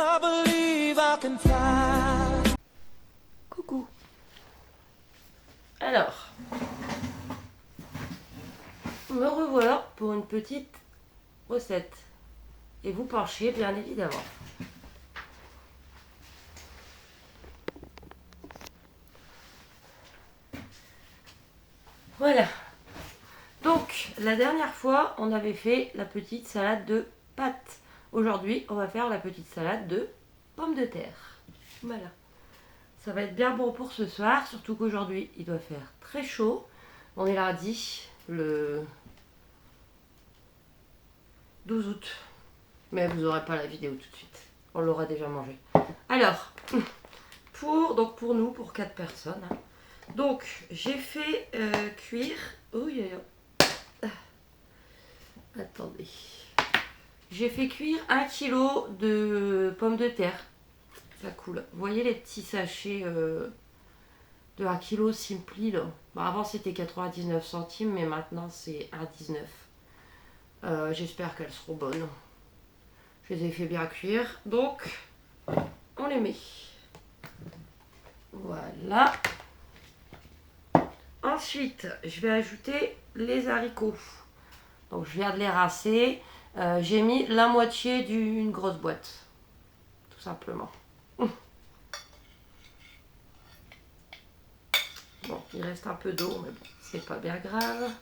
I believe I can fly. Coucou. Alors, me revoilà pour une petite recette. Et vous penchez bien évidemment. Voilà. Donc, la dernière fois, on avait fait la petite salade de pâtes. Aujourd'hui, on va faire la petite salade de pommes de terre. Voilà. Ça va être bien bon pour ce soir, surtout qu'aujourd'hui, il doit faire très chaud. On est lundi, le 12 août. Mais vous n'aurez pas la vidéo tout de suite. On l'aura déjà mangé. Alors, pour nous, pour 4 personnes. Donc, j'ai fait cuire... Oh, attendez. J'ai fait cuire 1 kg de pommes de terre. Ça coule. Vous voyez les petits sachets de 1 kg Simply là. Bon, avant c'était 99 centimes, mais maintenant c'est 1,19. J'espère qu'elles seront bonnes. Je les ai fait bien cuire. Donc, on les met. Voilà. Ensuite, je vais ajouter les haricots. Donc, je viens de les rincer. J'ai mis la moitié d'une grosse boîte. Tout simplement. Bon, il reste un peu d'eau, mais bon, c'est pas bien grave.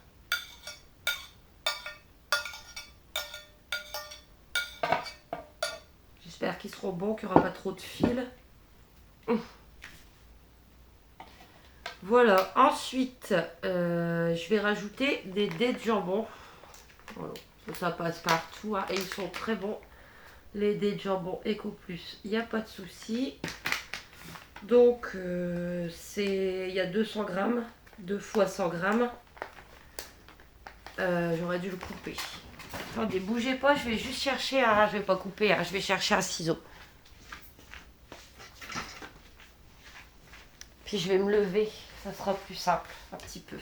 J'espère qu'ils seront bons, qu'il n'y aura pas trop de fil. Voilà, ensuite, je vais rajouter des dés de jambon. Voilà, ça passe partout, hein, et ils sont très bons. Les dés de jambon Eco Plus, il n'y a pas de souci. Donc, il y a 200 grammes, 2 fois 100 grammes. J'aurais dû le couper. Attendez, bougez pas, je vais juste chercher un... Je vais pas couper, hein, je vais chercher un ciseau. Puis je vais me lever, ça sera plus simple, un petit peu.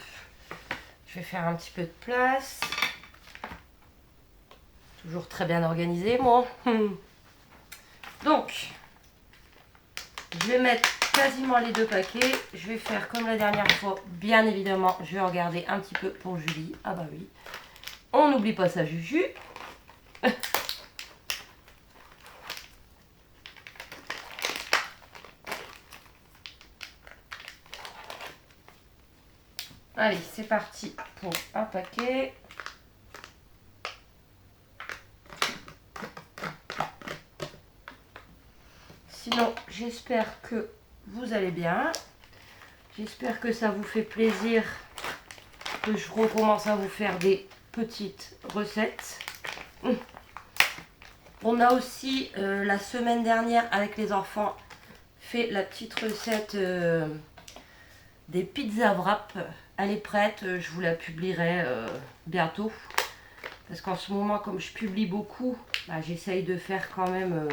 Je vais faire un petit peu de place. Toujours très bien organisé, moi. Donc, je vais mettre quasiment les 2 paquets. Je vais faire comme la dernière fois, bien évidemment. Je vais en garder un petit peu pour Julie. Ah bah oui. On n'oublie pas ça, Juju. Allez, c'est parti pour un paquet. Sinon, j'espère que vous allez bien. J'espère que ça vous fait plaisir que je recommence à vous faire des petites recettes. On a aussi, la semaine dernière, avec les enfants, fait la petite recette des pizzas wrap. Elle est prête, je vous la publierai bientôt. Parce qu'en ce moment, comme je publie beaucoup, bah, j'essaye de faire quand même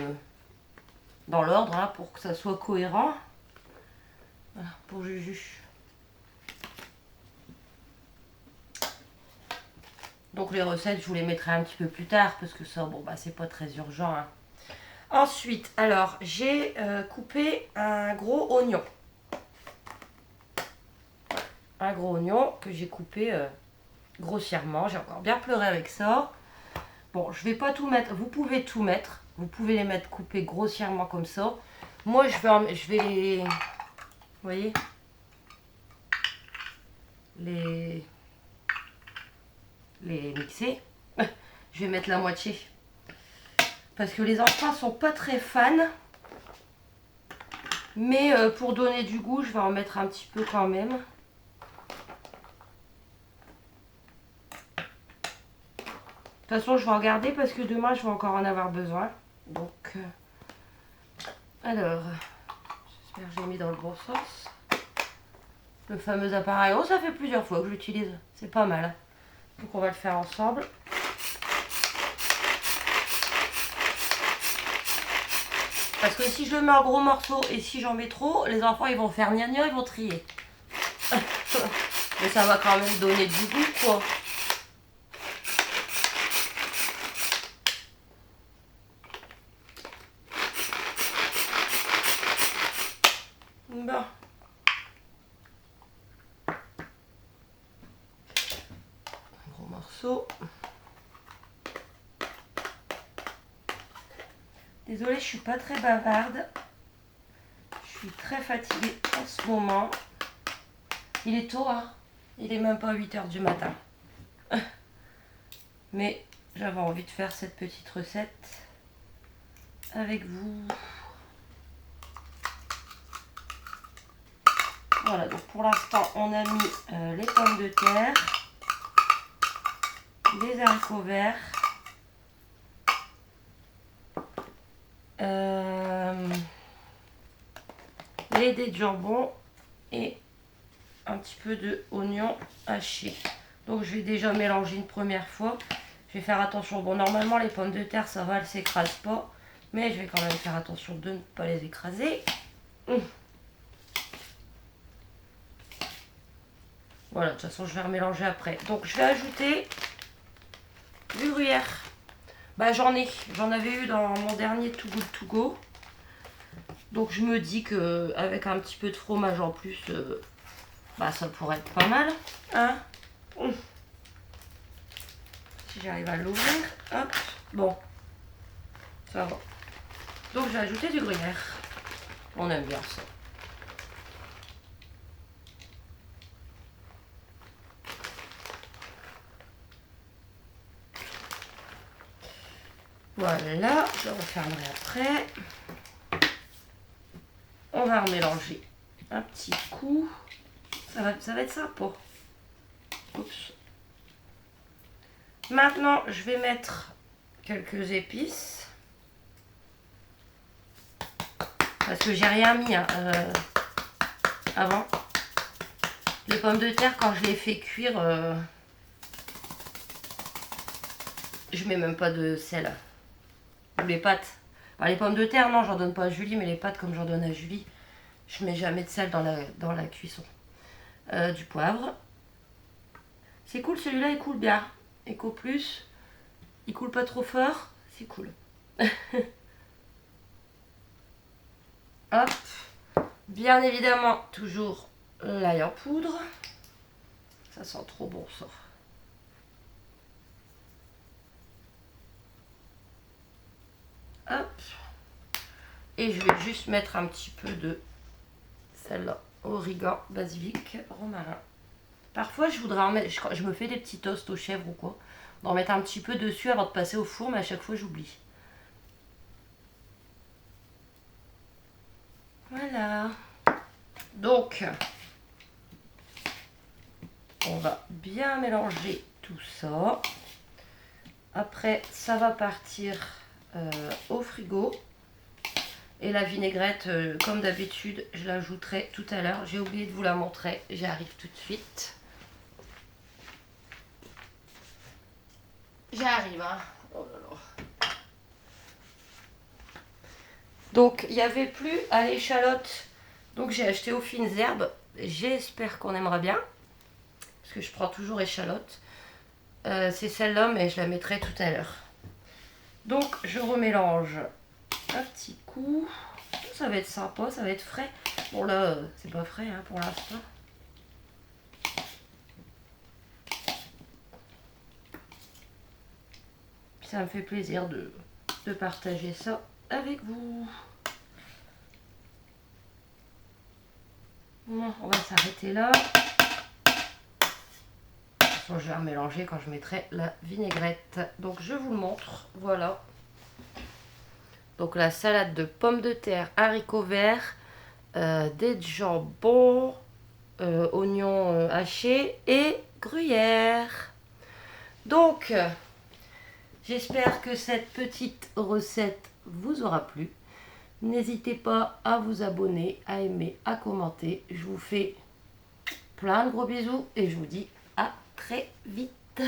dans l'ordre, hein, pour que ça soit cohérent. Voilà, pour Juju. Donc les recettes, je vous les mettrai un petit peu plus tard, parce que ça, bon, bah, c'est pas très urgent, hein. Ensuite, alors, j'ai coupé un gros oignon. Un gros oignon que j'ai coupé grossièrement. J'ai encore bien pleuré avec ça. Bon, je vais pas tout mettre. Vous pouvez tout mettre. Vous pouvez les mettre coupés grossièrement comme ça. Moi, je vais les... Vous voyez, les mixer. Je vais mettre la moitié. Parce que les enfants sont pas très fans. Mais pour donner du goût, je vais en mettre un petit peu quand même. De toute façon, je vais en garder parce que demain, je vais encore en avoir besoin. Donc, alors, j'espère que j'ai mis dans le bon sens. Le fameux appareil. Oh, ça fait plusieurs fois que je l'utilise. C'est pas mal. Donc, on va le faire ensemble. Parce que si je le mets en gros morceaux et si j'en mets trop, les enfants, ils vont faire gna-gna, ils vont trier. Mais ça va quand même donner du goût, quoi. morceaux. Désolée, je suis pas très bavarde. Je suis très fatiguée en ce moment. Il est tôt, hein. Il est même pas 8 h du matin. Mais j'avais envie de faire cette petite recette avec vous. Voilà, donc pour l'instant, on a mis les pommes de terre, les haricots verts, les dés de jambon et un petit peu de oignon haché. Donc je vais déjà mélanger une première fois. Je vais faire attention. Bon, normalement les pommes de terre ça va, elles ne s'écrasent pas. Mais je vais quand même faire attention de ne pas les écraser. Voilà, de toute façon je vais remélanger après. Donc je vais ajouter du gruyère. Bah j'en avais eu dans mon dernier Too Good To Go. Donc je me dis que avec un petit peu de fromage en plus, bah ça pourrait être pas mal, hein. Si j'arrive à l'ouvrir, hop, bon, ça va. Donc j'ai ajouté du gruyère. On aime bien ça. Voilà, je refermerai après. On va remélanger un petit coup. Ça va être sympa. Oups. Maintenant, je vais mettre quelques épices. Parce que j'ai rien mis hein, avant. Les pommes de terre, quand je les fais cuire, je mets même pas de sel. Ou les pâtes. Enfin, les pommes de terre, non, j'en donne pas à Julie, mais les pâtes, comme j'en donne à Julie, je mets jamais de sel dans la cuisson. Du poivre. C'est cool, celui-là, il coule bien. Eco Plus. Il coule pas trop fort. C'est cool. Hop. Bien évidemment, toujours l'ail en poudre. Ça sent trop bon, ça. Hop. Et je vais juste mettre un petit peu de celle-là, origan, basilic, romarin. Parfois, je voudrais en mettre, je me fais des petits toasts aux chèvres ou quoi, d'en mettre un petit peu dessus avant de passer au four, mais à chaque fois, j'oublie. Voilà. Donc, on va bien mélanger tout ça. Après, ça va partir au frigo. Et la vinaigrette, comme d'habitude, je l'ajouterai tout à l'heure. J'ai oublié de vous la montrer. J'arrive tout de suite. J'arrive, hein. Oh là là. Donc, il n'y avait plus à l'échalote. Donc, j'ai acheté aux fines herbes. J'espère qu'on aimera bien. Parce que je prends toujours échalote. C'est celle-là, mais je la mettrai tout à l'heure. Donc, je remélange un petit coup. Ça va être sympa, ça va être frais. Bon là, c'est pas frais hein, pour l'instant. Ça me fait plaisir de partager ça avec vous. Bon, on va s'arrêter là. De toute façon, je vais remélanger quand je mettrai la vinaigrette. Donc je vous le montre. Voilà. Donc la salade de pommes de terre, haricots verts, dés de jambon, oignons hachés et gruyère. Donc, j'espère que cette petite recette vous aura plu. N'hésitez pas à vous abonner, à aimer, à commenter. Je vous fais plein de gros bisous et je vous dis à très vite.